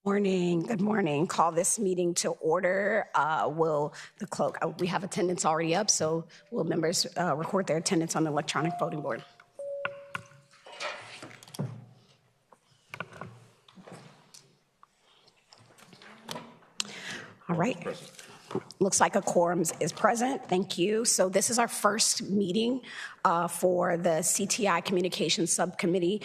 Morning. Good morning. Call this meeting to order. Will the clerk, we have attendance already up, so will members record their attendance on the electronic voting board? All right. Looks like a quorum is present. Thank you. So this is our first meeting for the CTI Communications Subcommittee.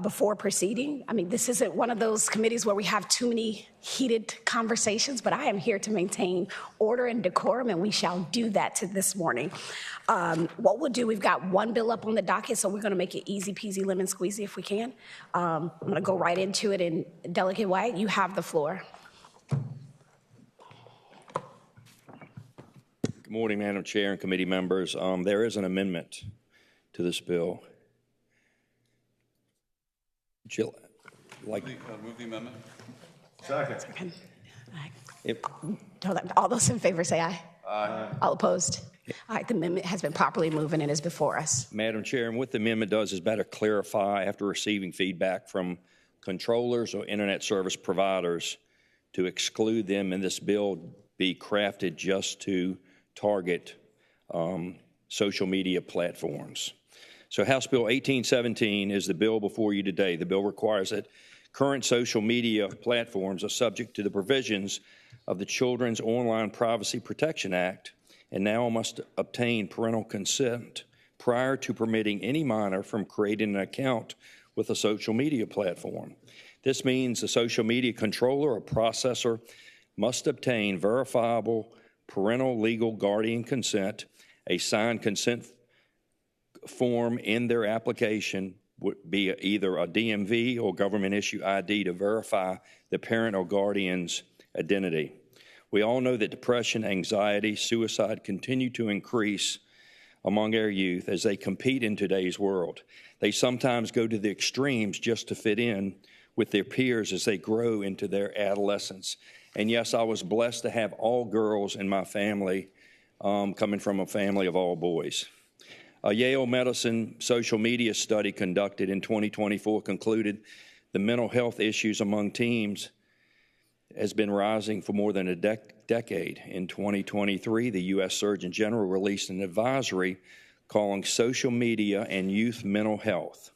Before proceeding, I mean, this isn't one of those committees where we have too many heated conversations, but I am here to maintain order and decorum, and we shall do that this morning. What we'll do, we've got one bill up on the docket, so we're going to make it easy peasy lemon squeezy if we can. I'm going to go right into it, and Delegate White, you have the floor. Good morning, Madam Chair and committee members. There is an amendment to this bill. Jill, move the amendment. Second. All those in favor say aye. Aye. All opposed? All right, the amendment has been properly moved and it is before us. Madam Chair, and what the amendment does is better clarify after receiving feedback from controllers or internet service providers to exclude them in this bill be crafted just to target social media platforms. So House Bill 1817 is the bill before you today. The bill requires that current social media platforms are subject to the provisions of the Children's Online Privacy Protection Act and now must obtain parental consent prior to permitting any minor from creating an account with a social media platform. This means the social media controller or processor must obtain verifiable parental legal guardian consent. A signed consent form in their application would be either a DMV or government issue ID to verify the parent or guardian's identity. We all know that depression, anxiety, suicide continue to increase among our youth as they compete in today's world. They sometimes go to the extremes just to fit in with their peers as they grow into their adolescence. And yes, I was blessed to have all girls in my family, coming from a family of all boys. A Yale Medicine social media study conducted in 2024 concluded the mental health issues among teens has been rising for more than a decade. In 2023, the U.S. Surgeon General released an advisory calling social media and youth mental health.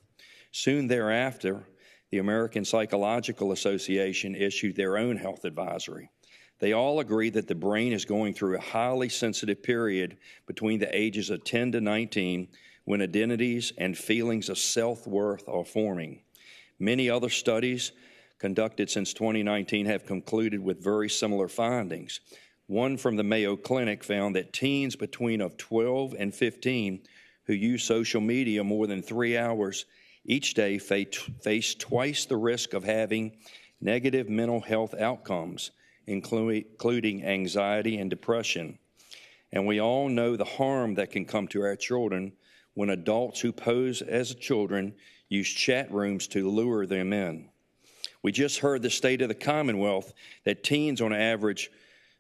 Soon thereafter, the American Psychological Association issued their own health advisory. They all agree that the brain is going through a highly sensitive period between the ages of 10 to 19 when identities and feelings of self-worth are forming. Many other studies conducted since 2019 have concluded with very similar findings. One from the Mayo Clinic found that teens between 12 and 15 who use social media more than 3 hours each day face twice the risk of having negative mental health outcomes, including anxiety and depression. And we all know the harm that can come to our children when adults who pose as children use chat rooms to lure them in. We just heard the state of the Commonwealth that teens on average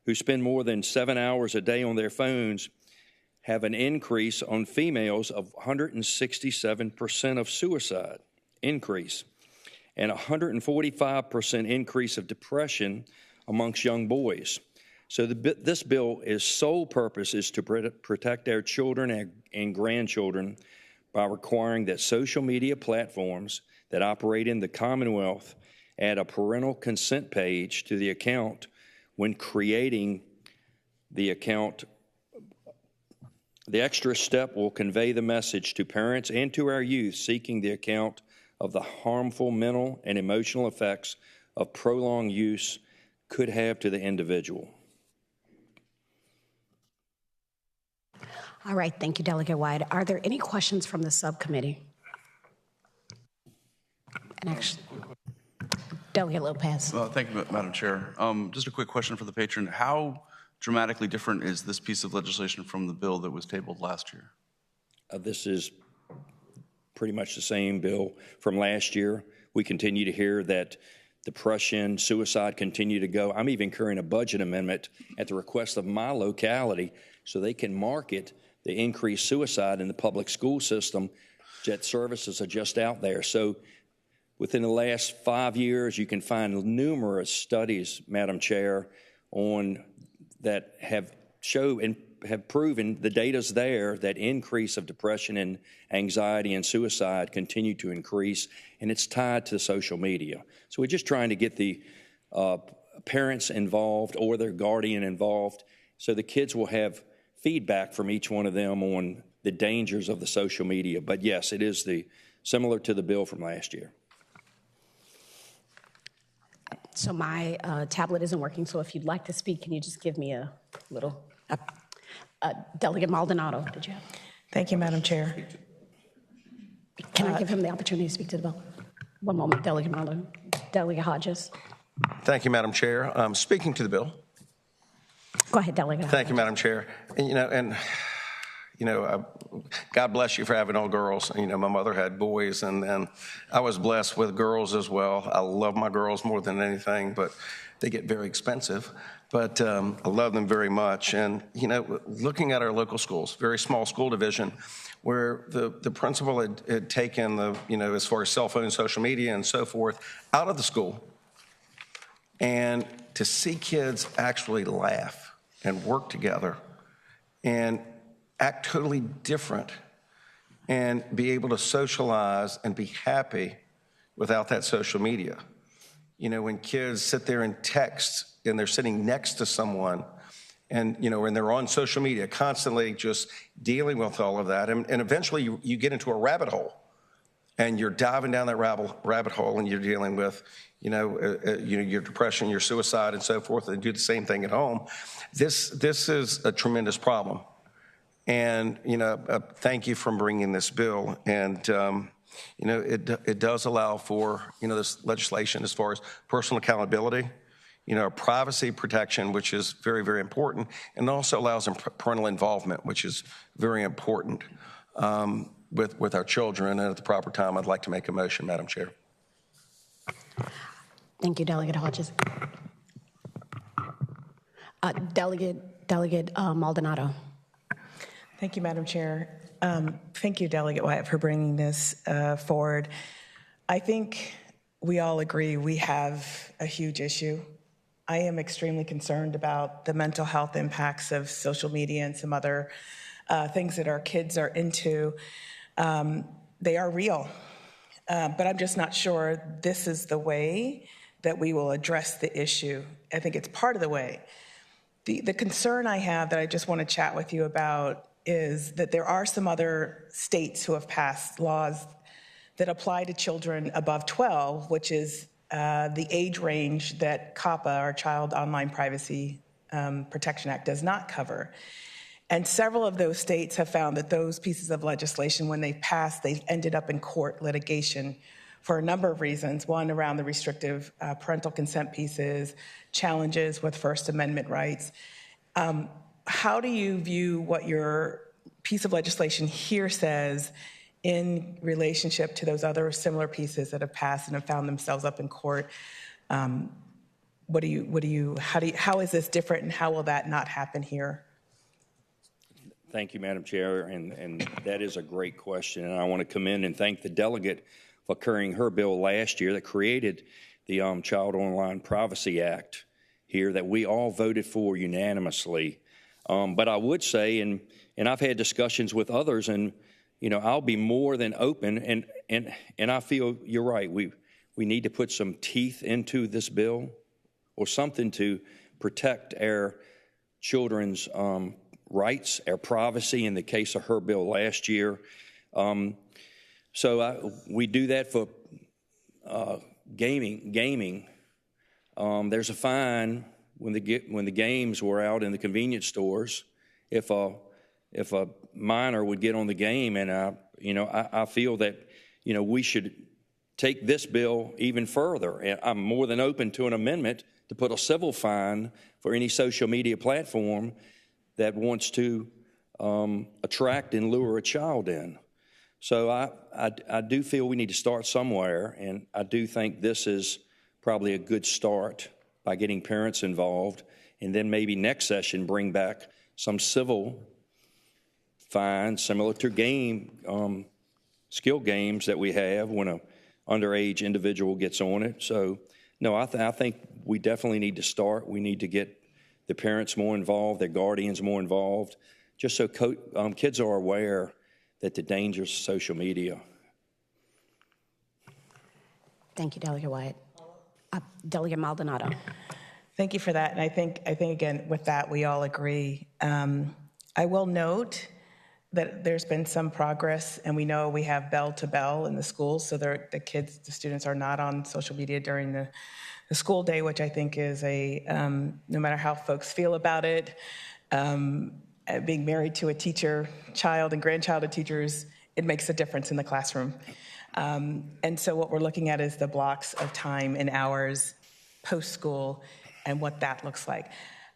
who spend more than 7 hours a day on their phones have an increase on females of 167% of suicide increase and 145% increase of depression amongst young boys. So this bill's sole purpose is to protect our children and grandchildren by requiring that social media platforms that operate in the Commonwealth add a parental consent page to the account when creating the account. The extra step will convey the message to parents and to our youth seeking the account of the harmful mental and emotional effects of prolonged use could have to the individual. All right, thank you, Delegate White. Are there any questions from the subcommittee? And actually, Delegate Lopez. Thank you, Madam Chair. Just a quick question for the patron. How dramatically different is this piece of legislation from the bill that was tabled last year? This is pretty much the same bill from last year. We continue to hear that depression, suicide continue to go. I'm even carrying a budget amendment at the request of my locality so they can market the increased suicide in the public school system. Jet services are just out there. So within the last 5 years, you can find numerous studies, Madam Chair, on that have proven the data's there that increase of depression and anxiety and suicide continue to increase, and it's tied to social media. So we're just trying to get the parents involved or their guardian involved so the kids will have feedback from each one of them on the dangers of the social media. But yes, it is similar to the bill from last year. So my tablet isn't working, so if you'd like to speak, can you just give me a little... Delegate Maldonado, did you have? Thank you, Madam Chair. Can I give him the opportunity to speak to the bill? One moment, Delegate Maldonado. Delegate Hodges. Thank you, Madam Chair. Speaking to the bill. Go ahead, Delegate Hodges. Thank you, Madam Chair. And God bless you for having all girls. My mother had boys, and I was blessed with girls as well. I love my girls more than anything, but they get very expensive. But I love them very much. And, looking at our local schools, very small school division, where the principal had taken as far as cell phone, social media, and so forth, out of the school. And to see kids actually laugh and work together and act totally different and be able to socialize and be happy without that social media. When kids sit there and text and they're sitting next to someone and, and they're on social media constantly just dealing with all of that. And eventually you get into a rabbit hole and you're diving down that rabbit hole and you're dealing with, your depression, your suicide and so forth, and do the same thing at home. This is a tremendous problem. And, thank you for bringing this bill. And, it does allow for, this legislation as far as personal accountability, privacy protection, which is very, very important, and also allows parental involvement, which is very important with our children. And at the proper time, I'd like to make a motion, Madam Chair. Thank you, Delegate Hodges. Delegate Maldonado. Thank you, Madam Chair. Thank you, Delegate Wyatt, for bringing this forward. I think we all agree we have a huge issue. I am extremely concerned about the mental health impacts of social media and some other things that our kids are into. They are real, but I'm just not sure this is the way that we will address the issue. I think it's part of the way. The concern I have that I just want to chat with you about is that there are some other states who have passed laws that apply to children above 12, which is the age range that COPPA, our Child Online Privacy Protection Act, does not cover. And several of those states have found that those pieces of legislation, when they passed, they ended up in court litigation for a number of reasons. One, around the restrictive parental consent pieces, challenges with First Amendment rights. How do you view what your piece of legislation here says in relationship to those other similar pieces that have passed and have found themselves up in court? How is this different, and how will that not happen here? Thank you, Madam Chair, and that is a great question. And I want to commend and thank the delegate for carrying her bill last year that created the Child Online Privacy Act here that we all voted for unanimously. But I would say, and I've had discussions with others, and I'll be more than open, and I feel you're right. We need to put some teeth into this bill, or something to protect our children's rights, our privacy. In the case of her bill last year, we do that for gaming. There's a fine when the games were out in the convenience stores if a minor would get on the game, and I feel that we should take this bill even further. And I'm more than open to an amendment to put a civil fine for any social media platform that wants to attract and lure a child in. So I do feel we need to start somewhere, and I do think this is probably a good start by getting parents involved, and then maybe next session bring back some civil fines similar to skill games that we have when underage individual gets on it. So, no, I think we definitely need to start. We need to get the parents more involved, their guardians more involved, just so kids are aware that the dangers of social media. Thank you, Delegate Wyatt. Delegate Maldonado. Thank you for that. And I think again, with that, we all agree. I will note that there's been some progress, and we know we have bell to bell in the schools, so the students are not on social media during the school day, which I think is no matter how folks feel about it, being married to a teacher, child and grandchild of teachers, it makes a difference in the classroom. And so what we're looking at is the blocks of time and hours post-school and what that looks like.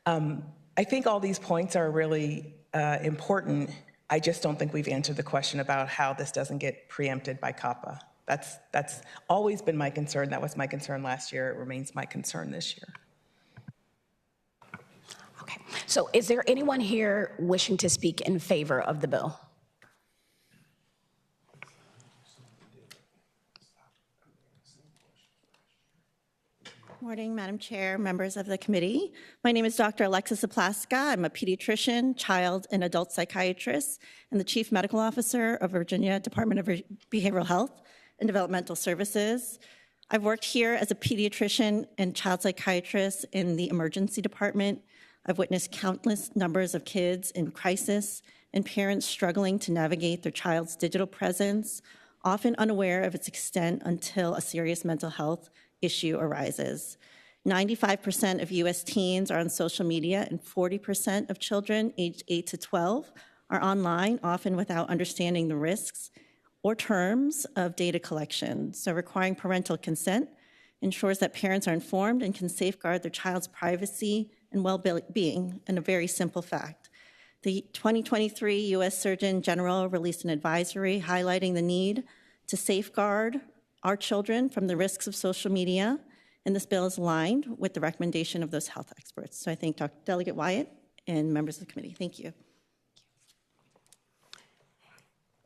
I think all these points are really important. I just don't think we've answered the question about how this doesn't get preempted by COPPA. That's always been my concern. That was my concern last year. It remains my concern this year. Okay. So is there anyone here wishing to speak in favor of the bill? Morning, Madam Chair, members of the committee. My name is Dr. Alexis Aplaska. I'm a pediatrician, child and adult psychiatrist, and the Chief Medical Officer of Virginia Department of Behavioral Health and Developmental Services. I've worked here as a pediatrician and child psychiatrist in the emergency department. I've witnessed countless numbers of kids in crisis and parents struggling to navigate their child's digital presence, often unaware of its extent until a serious mental health issue arises. 95% of U.S. teens are on social media, and 40% of children aged 8 to 12 are online, often without understanding the risks or terms of data collection. So requiring parental consent ensures that parents are informed and can safeguard their child's privacy and well-being, and a very simple fact. The 2023 U.S. Surgeon General released an advisory highlighting the need to safeguard our children from the risks of social media, and this bill is aligned with the recommendation of those health experts. So I thank Dr. Delegate Wyatt and members of the committee. Thank you.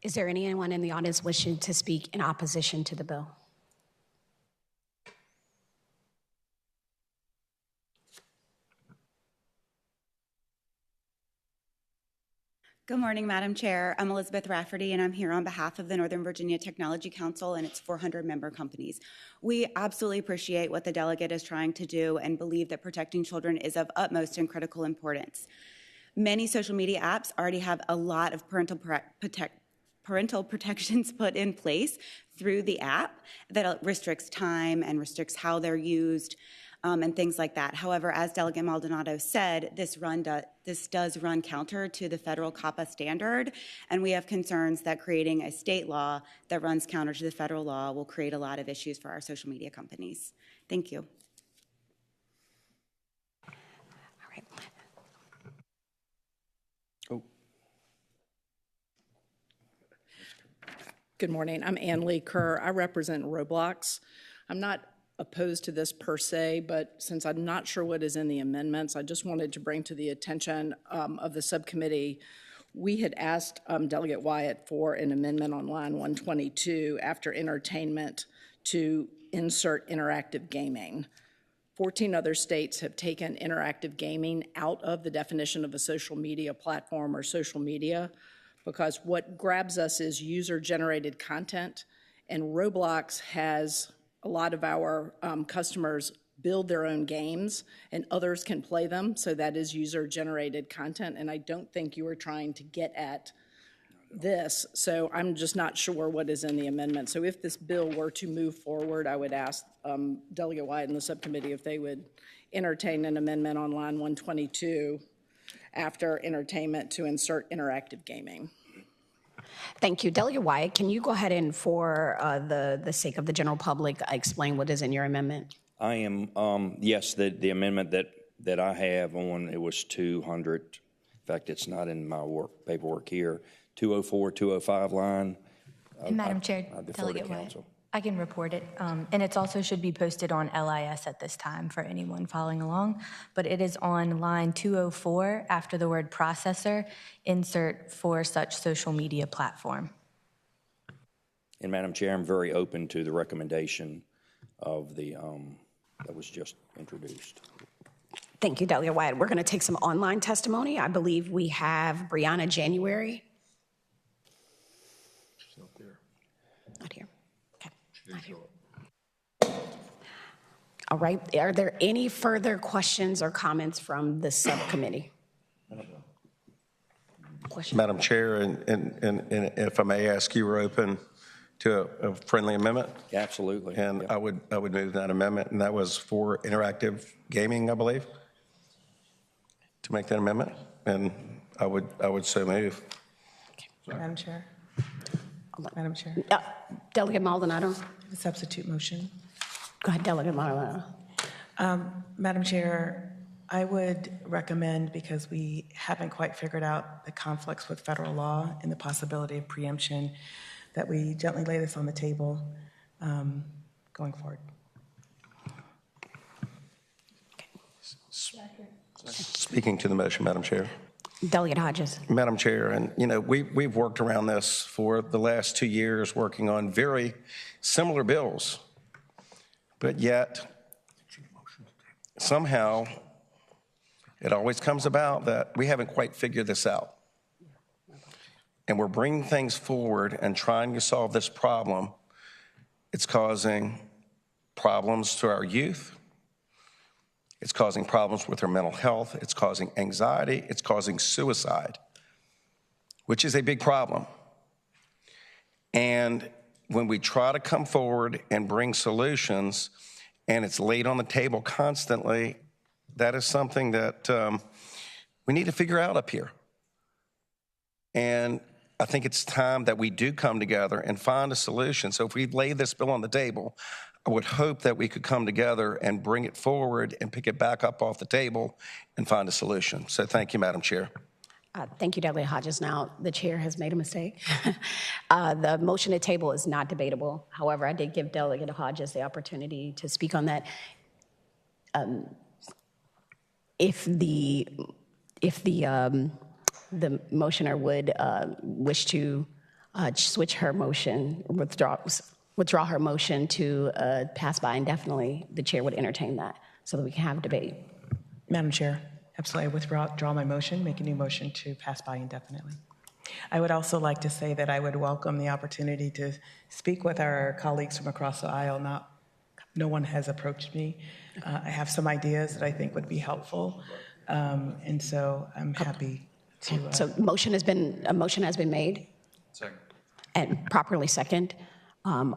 Is there anyone in the audience wishing to speak in opposition to the bill? Good morning, Madam Chair. I'm Elizabeth Rafferty, and I'm here on behalf of the Northern Virginia Technology Council and its 400 member companies. We absolutely appreciate what the delegate is trying to do and believe that protecting children is of utmost and critical importance. Many social media apps already have a lot of parental protections put in place through the app that restricts time and restricts how they're used, and things like that. However, as Delegate Maldonado said, this does run counter to the federal COPPA standard, and we have concerns that creating a state law that runs counter to the federal law will create a lot of issues for our social media companies. Thank you. All right. Oh. Good morning. I'm Ann Lee Kerr. I represent Roblox. I'm not opposed to this per se, but since I'm not sure what is in the amendments, I just wanted to bring to the attention of the subcommittee. We had asked Delegate Wyatt for an amendment on line 122 after entertainment to insert interactive gaming. 14 other states have taken interactive gaming out of the definition of a social media platform or social media, because what grabs us is user-generated content, and Roblox has a lot of our customers build their own games and others can play them, so that is user-generated content, and I don't think you were trying to get at this, so I'm just not sure what is in the amendment. So if this bill were to move forward, I would ask Delegate Wyatt and the subcommittee if they would entertain an amendment on line 122 after entertainment to insert interactive gaming. Thank you. Delegate Wyatt, can you go ahead and, for the sake of the general public, explain what is in your amendment? I am, yes, the amendment that I have on, it was 200. In fact, it's not in my paperwork here. 204, 205 line. And Madam Chair, I defer to Delegate Wyatt, council. I can report it. And it also should be posted on LIS at this time for anyone following along. But it is on line 204 after the word processor, insert for such social media platform. And Madam Chair, I'm very open to the recommendation of the, that was just introduced. Thank you, Delegate Wyatt. We're going to take some online testimony. I believe we have Brianna January. She's not there. Not here. Okay. Not here. All right. Are there any further questions or comments from the subcommittee? Madam Chair, and if I may ask, you were open to a friendly amendment? Absolutely. And Yep. I would move that amendment, and that was for interactive gaming, I believe, to make that amendment, and I would so move. Madam Chair. Madam Chair, Delegate Maldonado. the substitute motion. Go ahead, Delegate Maldonado. Madam Chair, I would recommend, because we haven't quite figured out the conflicts with federal law and the possibility of preemption, that we gently lay this on the table going forward. Speaking to the motion, Madam Chair. Delegate Hodges. Madam Chair, and we've worked around this for the last 2 years, working on very similar bills, but yet somehow it always comes about that we haven't quite figured this out. And we're bringing things forward and trying to solve this problem. It's causing problems to our youth. It's causing problems with their mental health. It's causing anxiety. It's causing suicide, which is a big problem. And when we try to come forward and bring solutions, and it's laid on the table constantly, that is something that we need to figure out up here. And I think it's time that we do come together and find a solution. So if we lay this bill on the table, I would hope that we could come together and bring it forward and pick it back up off the table and find a solution. So thank you, Madam Chair. Thank you, Delegate Hodges. Now, the chair has made a mistake. The motion to table is not debatable. However, I did give Delegate Hodges the opportunity to speak on that. If the motioner would wish to switch her motion, withdraw her motion to pass by indefinitely, the chair would entertain that so that we can have debate. Madam Chair, absolutely. I withdraw my motion, make a new motion to pass by indefinitely. I would also like to say that I would welcome the opportunity to speak with our colleagues from across the aisle. No one has approached me. I have some ideas that I think would be helpful, and so I'm happy to. So a motion has been made. Second. And properly second. Madam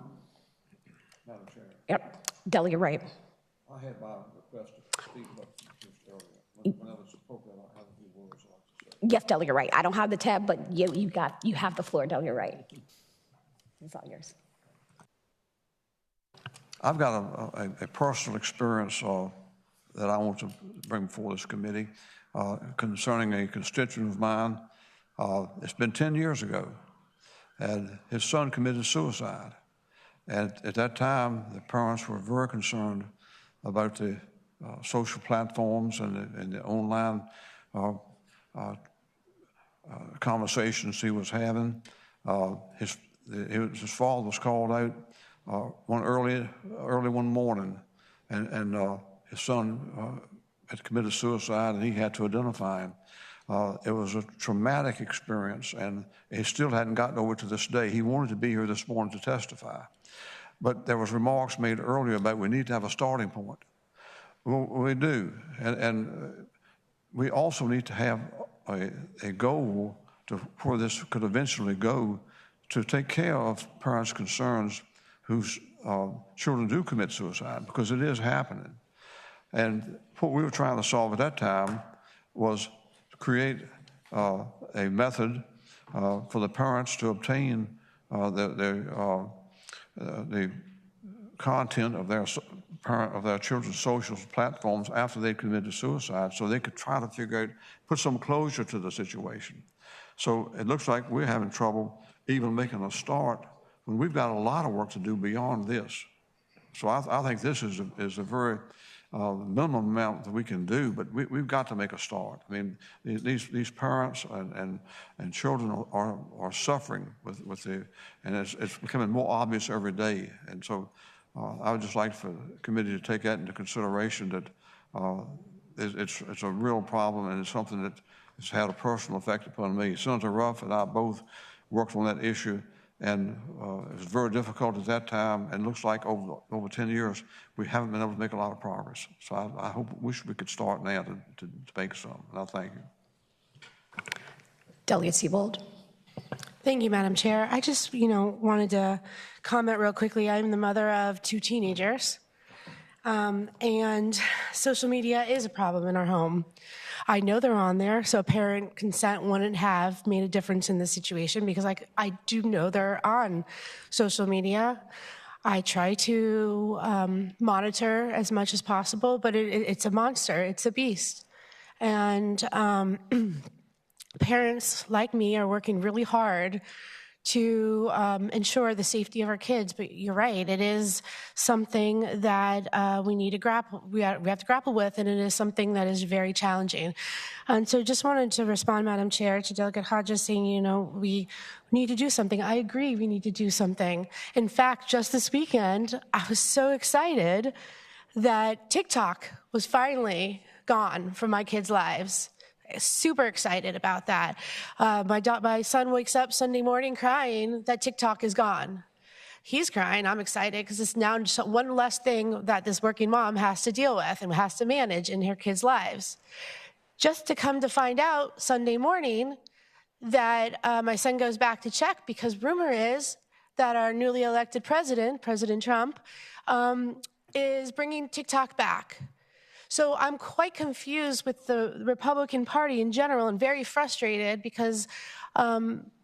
Chair, Yep. Delegate Wright. I had my request to speak about this earlier. Whenever it's appropriate, I have a few words I'd like to say. Yes, Delegate Wright. I don't have the tab, but you have the floor, Delegate Wright. It's all yours. I've got a personal experience that I want to bring before this committee concerning a constituent of mine. It's been 10 years ago, and his son committed suicide. And at that time, the parents were very concerned about the social platforms and the online conversations he was having. His father was called out early one morning, and his son had committed suicide, and he had to identify him. It was a traumatic experience, and he still hadn't gotten over it to this day. He wanted to be here this morning to testify. But there was remarks made earlier about we need to have a starting point. Well, we do, and we also need to have a goal to where this could eventually go, to take care of parents' concerns whose children do commit suicide, because it is happening. And what we were trying to solve at that time was to create a method for the parents to obtain the content of their children's social platforms after they committed suicide, so they could try to figure out, put some closure to the situation. So it looks like we're having trouble even making a start when we've got a lot of work to do beyond this. So I think this is a very minimum amount that we can do, but we've got to make a start. I mean, these parents and children are suffering with the, and it's becoming more obvious every day. And so I would just like for the committee to take that into consideration, that it's a real problem, and it's something that has had a personal effect upon me. Senator Ruff and I both worked on that issue, and it was very difficult at that time, and looks like over 10 years, we haven't been able to make a lot of progress. So I wish we could start now to make some, and I thank you. Delegate Siebold. Thank you, Madam Chair. I just, wanted to comment real quickly. I'm the mother of 2 teenagers, and social media is a problem in our home. I know they're on there, so parent consent wouldn't have made a difference in this situation, because I do know they're on social media. I try to monitor as much as possible, but it's a monster. It's a beast. And parents like me are working really hard to ensure the safety of our kids. But you're right, it is something that we need to we have to grapple with, and it is something that is very challenging. And so just wanted to respond, Madam Chair, to Delegate Hodges saying, we need to do something. I agree, we need to do something. In fact, just this weekend, I was so excited that TikTok was finally gone from my kids' lives. Super excited about that. My son wakes up Sunday morning crying that TikTok is gone. He's crying. I'm excited because it's now just one less thing that this working mom has to deal with and has to manage in her kids' lives. Just to come to find out Sunday morning that my son goes back to check, because rumor is that our newly elected president, President Trump, is bringing TikTok back. So I'm quite confused with the Republican Party in general, and very frustrated, because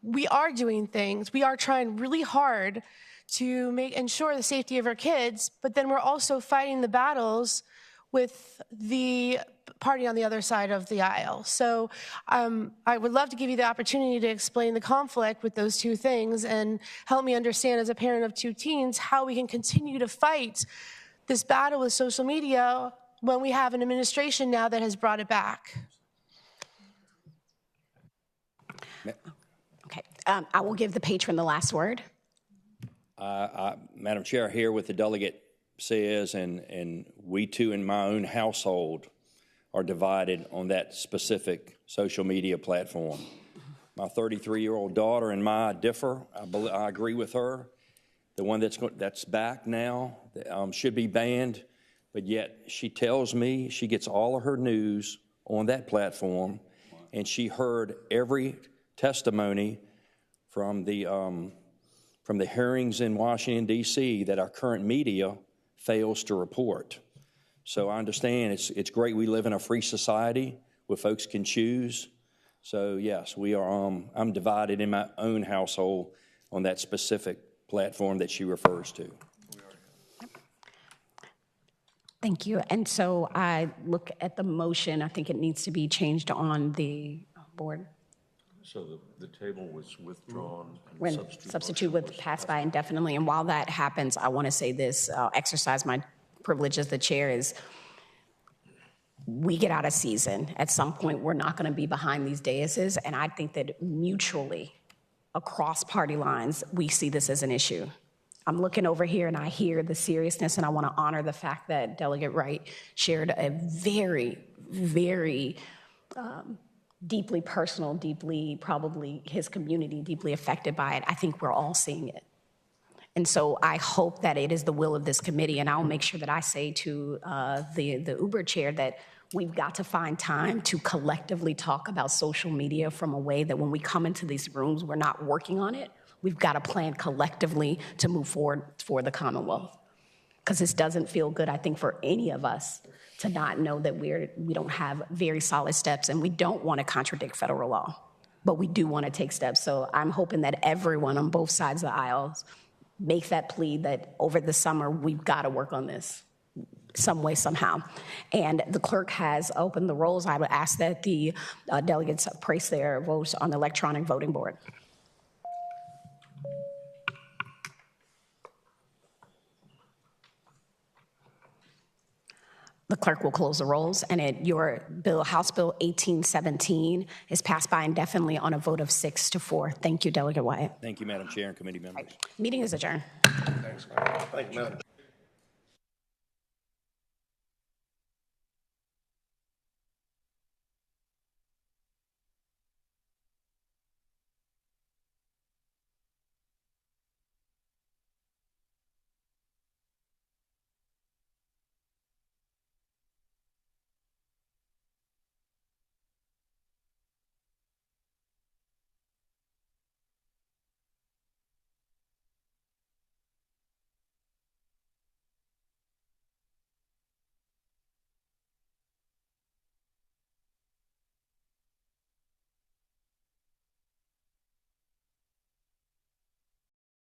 we are doing things. We are trying really hard to ensure the safety of our kids, but then we're also fighting the battles with the party on the other side of the aisle. So I would love to give you the opportunity to explain the conflict with those two things and help me understand, as a parent of 2 teens, how we can continue to fight this battle with social media when we have an administration now that has brought it back. Okay, I will give the patron the last word. Madam Chair, here with the delegate says, and we too in my own household are divided on that specific social media platform. My 33-year-old daughter and I differ. I agree with her. The one that's back now should be banned. But yet she tells me she gets all of her news on that platform, and she heard every testimony from the hearings in Washington, D.C. that our current media fails to report. So I understand it's great we live in a free society where folks can choose. So yes, we are. I'm divided in my own household on that specific platform that she refers to. Thank you. And so I look at the motion. I think it needs to be changed on the board. So the table was withdrawn. When substitute with pass by indefinitely. And while that happens, I want to say this, exercise my privilege as the chair, is we get out of season. At some point, we're not going to be behind these daises. And I think that mutually, across party lines, we see this as an issue. I'm looking over here and I hear the seriousness, and I want to honor the fact that Delegate Wright shared a very, very deeply personal, deeply, probably his community, deeply affected by it. I think we're all seeing it. And so I hope that it is the will of this committee, and I'll make sure that I say to the Uber chair that we've got to find time to collectively talk about social media from a way that when we come into these rooms, we're not working on it. We've got to plan collectively to move forward for the Commonwealth. Because this doesn't feel good, I think, for any of us to not know that we don't have very solid steps, and we don't want to contradict federal law, but we do want to take steps. So I'm hoping that everyone on both sides of the aisles make that plea that over the summer, we've got to work on this some way, somehow. And the clerk has opened the rolls. I would ask that the delegates place their votes on the electronic voting board. The clerk will close the rolls, and your bill, House Bill 1817, is passed by indefinitely on a vote of 6-4. Thank you, Delegate Wyatt. Thank you, Madam Chair and committee members. Meeting is adjourned. Thanks, Madam. Thank you, Madam.